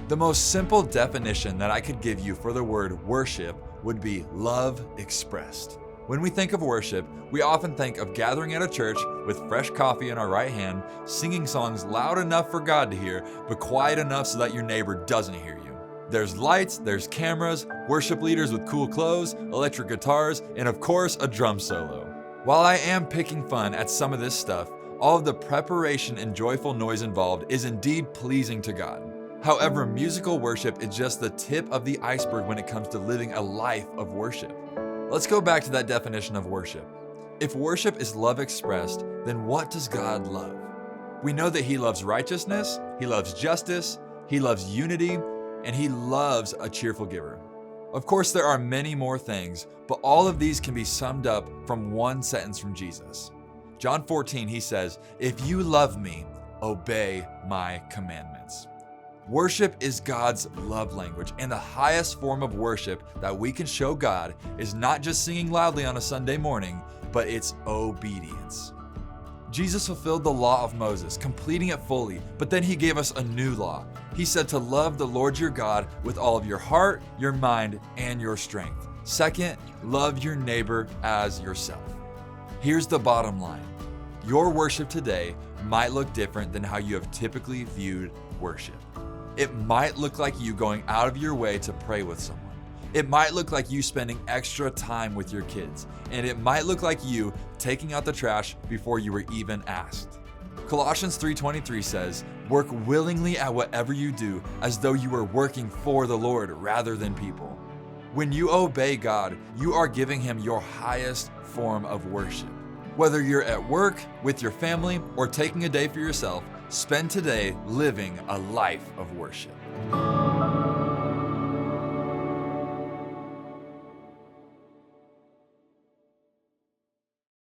The most simple definition that I could give you for the word worship would be love expressed. When we think of worship, we often think of gathering at a church with fresh coffee in our right hand, singing songs loud enough for God to hear, but quiet enough so that your neighbor doesn't hear you. There's lights, there's cameras, worship leaders with cool clothes, electric guitars, and of course, a drum solo. While I am picking fun at some of this stuff, all of the preparation and joyful noise involved is indeed pleasing to God. However, musical worship is just the tip of the iceberg when it comes to living a life of worship. Let's go back to that definition of worship. If worship is love expressed, then what does God love? We know that He loves righteousness, He loves justice, He loves unity, and He loves a cheerful giver. Of course, there are many more things, but all of these can be summed up from one sentence from Jesus. John 14, He says, "If you love me, obey my commandments." Worship is God's love language, and the highest form of worship that we can show God is not just singing loudly on a Sunday morning, but it's obedience. Jesus fulfilled the law of Moses, completing it fully, but then He gave us a new law. He said to love the Lord your God with all of your heart, your mind, and your strength. Second, love your neighbor as yourself. Here's the bottom line. Your worship today might look different than how you have typically viewed worship. It might look like you going out of your way to pray with someone. It might look like you spending extra time with your kids. And it might look like you taking out the trash before you were even asked. Colossians 3:23 says, "Work willingly at whatever you do as though you were working for the Lord rather than people." When you obey God, you are giving Him your highest form of worship. Whether you're at work, with your family, or taking a day for yourself, spend today living a life of worship.